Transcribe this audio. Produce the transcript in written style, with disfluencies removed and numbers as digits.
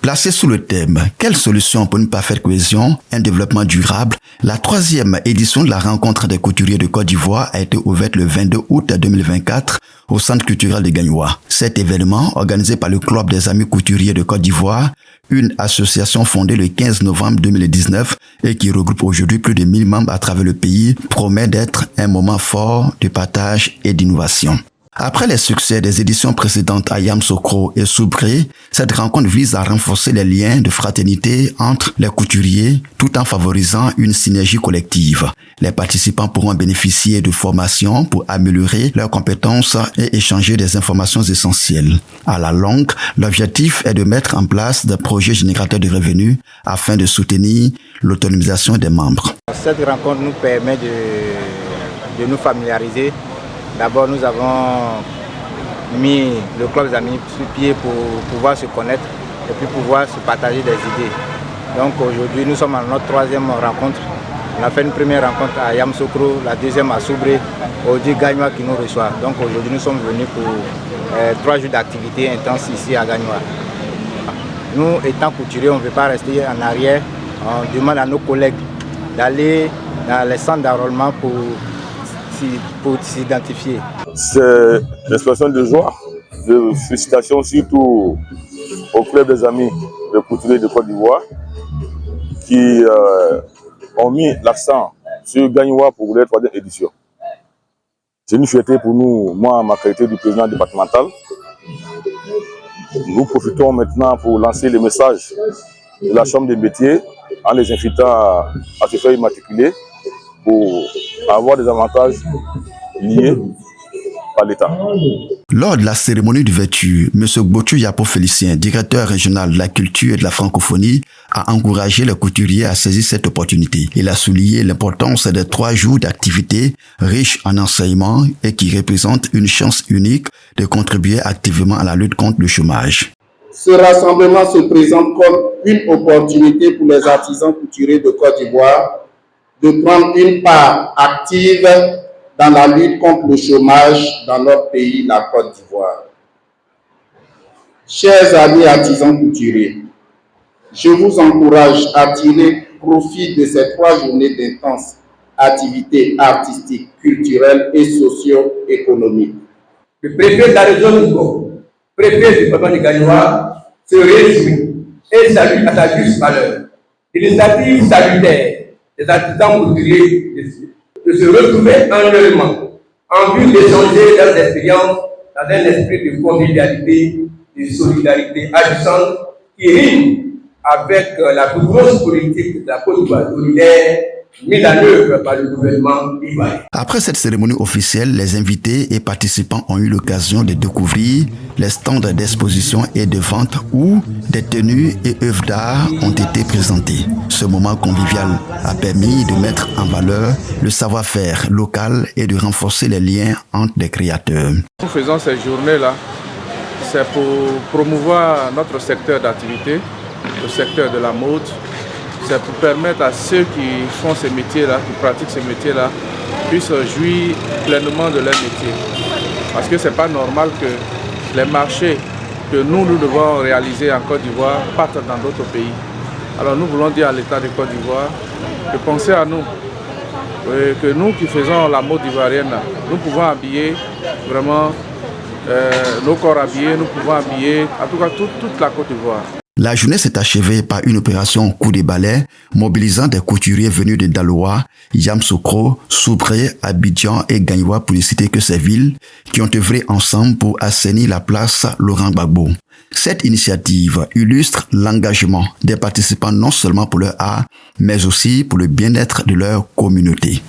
Placée sous le thème « Quelles solutions pour une parfaite cohésion, un développement durable ?» La 3e édition de la rencontre des couturiers de Côte d'Ivoire a été ouverte le 22 août 2024 au Centre culturel de Gagnoa. Cet événement, organisé par le Club des Amis Couturiers de Côte d'Ivoire, une association fondée le 15 novembre 2019 et qui regroupe aujourd'hui plus de 1000 membres à travers le pays, promet d'être un moment fort de partage et d'innovation. Après les succès des éditions précédentes à Yamoussoukro et Soubré, cette rencontre vise à renforcer les liens de fraternité entre les couturiers tout en favorisant une synergie collective. Les participants pourront bénéficier de formations pour améliorer leurs compétences et échanger des informations essentielles. À la longue, l'objectif est de mettre en place des projets générateurs de revenus afin de soutenir l'autonomisation des membres. Cette rencontre nous permet de nous familiariser. D'abord, nous avons mis le club des amis sur pied pour pouvoir se connaître et puis pouvoir se partager des idées. Donc aujourd'hui, nous sommes à notre 3e rencontre. On a fait une première rencontre à Yamoussoukro, la 2e à Soubré, aujourd'hui Gagnoa qui nous reçoit. Donc aujourd'hui, nous sommes venus pour 3 jours d'activité intense ici à Gagnoa. Nous, étant couturiers, on ne veut pas rester en arrière. On demande à nos collègues d'aller dans les centres d'enrôlement pour s'identifier. C'est l'expression de joie, de félicitations surtout au Club des Amis de couturiers de Côte d'Ivoire qui ont mis l'accent sur Gagnoa pour la 3e édition. C'est une fierté pour nous, moi en ma qualité du président départemental. Nous profitons maintenant pour lancer le message de la Chambre des métiers en les invitant à se faire immatriculer pour avoir des avantages liés par l'État. Lors de la cérémonie d'ouverture, M. Gbotchou Yapo Félicien, directeur régional de la culture et de la francophonie, a encouragé les couturiers à saisir cette opportunité. Il a souligné l'importance des 3 jours d'activité riches en enseignements et qui représentent une chance unique de contribuer activement à la lutte contre le chômage. Ce rassemblement se présente comme une opportunité pour les artisans couturiers de Côte d'Ivoire de prendre une part active dans la lutte contre le chômage dans notre pays, la Côte d'Ivoire. Chers amis artisans couturiers, je vous encourage à tirer profit de ces 3 journées d'intenses activités artistiques, culturelles et socio-économiques. Le préfet de la région Nico, préfet du département de Gagnoa, se réjouit et salue à sa juste valeur l'initiative salutaire des artisans couturiers de se retrouver annuellement en vue d'échanger leurs expériences dans un esprit de convivialité et de solidarité agissante qui rime avec la plus grosse politique de la Côte d'Ivoire solidaire mise en œuvre par le gouvernement ivoirien. Après cette cérémonie officielle, les invités et participants ont eu l'occasion de découvrir les stands d'exposition et de vente où des tenues et œuvres d'art ont été présentées. Ce moment convivial a permis de mettre en valeur le savoir-faire local et de renforcer les liens entre les créateurs. Nous faisons ces journées-là, c'est pour promouvoir notre secteur d'activité, le secteur de la mode. C'est pour permettre à ceux qui font ces métiers-là, qui pratiquent ces métiers-là, puissent jouir pleinement de leur métier. Parce que ce n'est pas normal que les marchés que nous devons réaliser en Côte d'Ivoire partent dans d'autres pays. Alors nous voulons dire à l'État de Côte d'Ivoire de penser à nous, que nous qui faisons la mode ivoirienne, nous pouvons habiller vraiment nos corps habillés, nous pouvons habiller en tout cas toute la Côte d'Ivoire. La journée s'est achevée par une opération coup de balai mobilisant des couturiers venus de Daloa, Yamoussoukro, Soubré, Abidjan et Gagnoa pour ne citer que ces villes qui ont œuvré ensemble pour assainir la place Laurent Gbagbo. Cette initiative illustre l'engagement des participants non seulement pour leur art, mais aussi pour le bien-être de leur communauté.